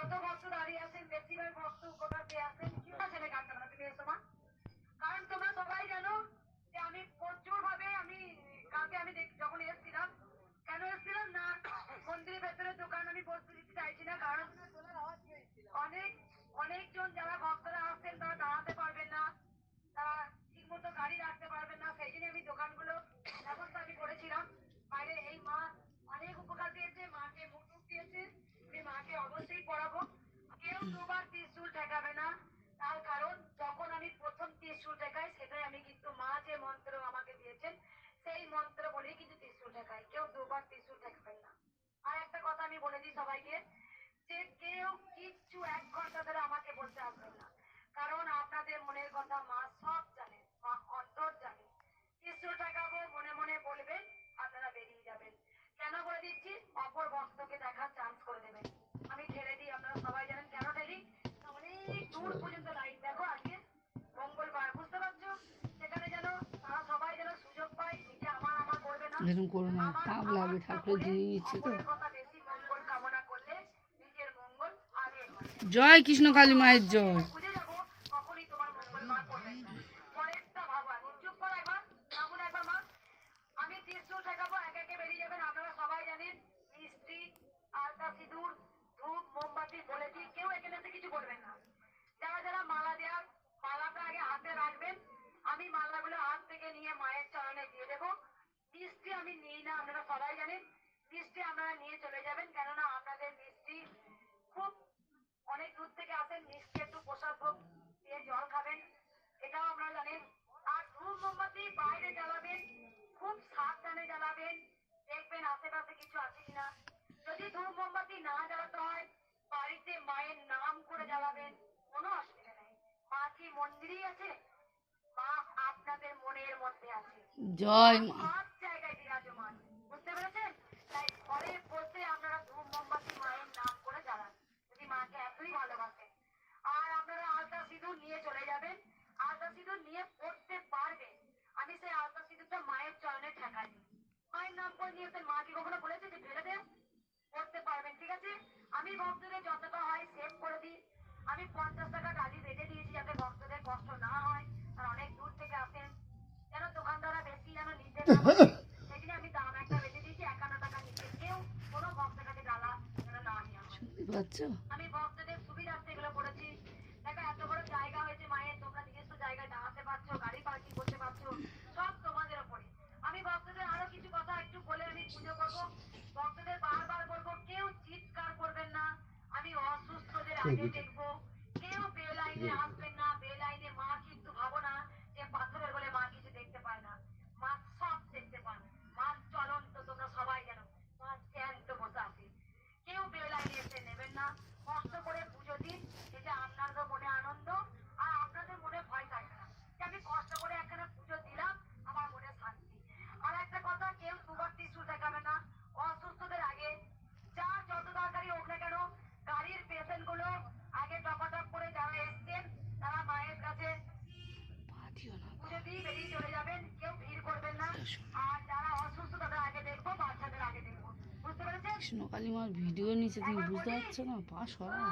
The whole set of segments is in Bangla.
যত ভক্ত দাঁড়িয়ে আছেন বেশিরভাগ ভক্ত কোথা দিয়ে আসেন ছেলে কাটতে না তুমি এসো মা কারণ তোমরা সবাই জানো যে আমি প্রচুর ভাবে আমি কালকে আমি যখন এসেছিলাম কেন এসেছিলাম না মন্দিরের ভেতরে দোকান আমি বসতে দিতে চাইছি না কারণ অনেক অনেকজন যারা ভক্তরা আসছেন তারা দাঁড়াতে পারবেন না তারা ঠিক মতো গাড়ি রাখতে পারবেন না সেই জন্য আমি দোকানগুলো ব্যবস্থা আমি করেছিলাম বাইরে এই মা অনেক উপকার দিয়েছে মাকে মুখ দিয়েছে আমি মাকে অবশ্যই পড়াবো কেউ দুবার ত্রিশূল ঠেকাবে না তার কারণ যখন আমি প্রথম ত্রিশূল ঠেকাই সেটাই আমি কিন্তু মা যে মন্ত্র আমাকে দিয়েছেন সেই মন্ত্র বলেই কিন্তু ত্রিশূল ঠেকাই কেউ দুবার ত্রিশূল ঠেকাবেন না আর একটা কথা আমি বলে দিই সবাইকে যে কেউ কিচ্ছু 1 ঘন্টা ধরে আমাকে বলতে আসবেন না কারণ আপনাদের মনের কথা মা সব জানেন মা অন্তর জানেন ত্রিশূল ঠেকাবো মনে মনে বলবেন আপনারা বেরিয়ে যাবেন কেন বলে দিচ্ছি অপর ভক্তকে দেখার চান্স করে দেবেন আমি ঠেলে দিই আপনারা সবাই জানেন কেন ঠেলি অনেক দূর পর্যন্ত লাইন দেখো আজকে মঙ্গলবার বুঝতে পারছো সেখানে যেন তারা সবাই যেন সুযোগ পায় নিজে আমার আমার করবে না এরকম করো না, পাপ লাগবে, ঠাকুর দিয়ে নিচ্ছে তো। কথা বেশি মঙ্গল কামনা করলে নিজের মঙ্গল আগে জয় কৃষ্ণ কালী মায়ের জয়। বুঝে যাবো কখনই তোমার মঙ্গল মা করবেন না পরেরটা ভাবো আগে চুপ করো একবার ভাবুন একবার মা আমি ত্রিশূল ঠেকাবো একে একে বেরিয়ে যাবেন আপনারা সবাই জানেন মিষ্টি আলতা সিঁদুর ধূপ মোমবাতি বলেছি কেউ এখানে এসে কিছু করবেন না যারা যারা মালা দেওয়ার মালাটা আগে হাতে রাখবেন আমি মালাগুলো হাত থেকে নিয়ে মায়ের চরণে দিয়ে দেবো মিষ্টি আমি নিই না আপনারা সবাই জানেন মিষ্টি আপনারা নিয়ে চলে যাবেন কেননা আপনাদের মিষ্টি খুব অনেক দূর থেকে আসেন মিষ্টি একটু প্রসাদ ভোগ দিয়ে জল খাবেন এটাও আপনারা জানেন আর ধূপ মোমবাতি বাইরে জ্বালাবেন খুব সাবধানে জ্বালাবেন দেখবেন আশেপাশে কিছু আছে কিনা যদি ধূপ মোমবাতি না জ্বালাতে হয় বাড়িতে মায়ের নাম করে জ্বালাবেন কোনো অসুবিধা নেই মা কি মন্দিরেই আছে মা আপনাদের মনের মধ্যে আছে জয় মা। সব জায়গায় বিরাজমান বুঝতে পেরেছেন তাই ঘরে বসে আপনারা ধূপ মোমবাতি মায়ের নাম করে জ্বালান যদি মাকে এতই ভালোবাসেন আর আপনারা আলতা সিঁদুর নিয়ে চলে যাবেন আলতা সিঁদুর নিয়ে পড়তে পারবেন আমি সেই আলতা সিঁদুরটা মায়ের চরণে ঠেকাই মায়ের নাম করে নিয়েছেন মা কি কখনো বলেছে যে ফেলে দেন পড়তে পারবেন ঠিক আছে আমি ভক্তদের যতটা হয় সেভ করে দিই আমি 50 টাকা ডালি বেঁধে দিয়েছি যাতে ভক্তদের কষ্ট না হয় আর অনেক দূর থেকে আসেন যেন দোকানদাররা বেশি যেন নিতে না পারে সেই জন্য আমি দাম একটা বেঁধে দিয়েছি 51 টাকা নিচে কেউ কোনো ভক্তের কাছে ডালা যেন না নিয়ে হয় আমি ভক্তদের সুবিধার্থে এগুলো করেছি দেখো এত বড় জায়গা হয়েছে মায়ের তোমরা নিজস্ব জায়গায় দাঁড়াতে পারছো গাড়ি পার্কিং করতে পারছো সব তোমাদের ওপরে আমি ভক্তদের আরো কিছু কথা একটু বলে আমি পুজো করবো ভক্তদের বারবার বলবো কেউ চিৎকার করবেন না আমি অসুস্থদের আগে দেখবো কেউ বেলাইনে আসবেন না বেলাইনে মা কিন্তু ভাবো না যে পাথরের বলে মা কিছু দেখতে পায় না মা সব দেখতে পান মা চলন্ত তোমরা সবাই জানো মা জ্যান্ত বসে আছে কেউ বেলাইনে এসে নেবেন না কষ্ট করে পুজো দিন এটা আপনাদের মনে আনন্দ আর আপনাদের মনে ভয় থাকবে না যে আমি কষ্ট করে একখানা পুজো দিলাম আমার মনে শান্তি আর একটা কথা কেউ দুবার ত্রিশূল দেখাবে না অসুস্থদের আগে যার যত তাড়াতাড়ি হোক না কেন গাড়ির পেশেন্ট গুলো আগে টপাটপ করে যারা এসছেন তারা মায়ের কাছে পুজো দিয়ে বেরিয়ে চলে যাবেন কেউ ভিড় করবেন না আর যারা অসুস্থ তাদের আগে দেখবো বাচ্চাদের আগে দেখবো বুঝতে পেরেছেন কৃষ্ণ কালী মার ভিডিও নিচে তুমি বুঝতে পারছো না পাশ হয় না।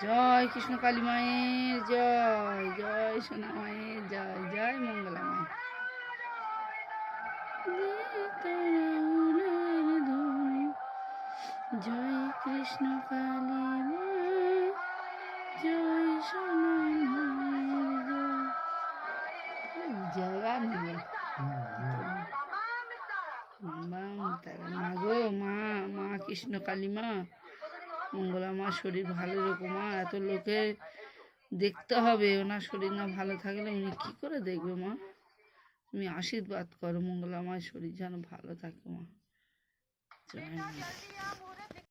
জয় কৃষ্ণ কালী মায়ের জয়, জয় সোনা মায়ের জয়, জয় মঙ্গলা মায়ের। জয় কৃষ্ণ কালী মা জয় সোনা মায়ের জয়। জায়গা নেই মা গো মা, মা কৃষ্ণ কালী মা মঙ্গলা মা শরীর ভালো রেখো মা, এত লোকে দেখতে হবে ওনার শরীর না ভালো থাকলে উনি কি করে দেখবে মা, তুমি আশীর্বাদ করো মঙ্গলা মায়ের শরীর যেন ভালো থাকে মা। জয় মা।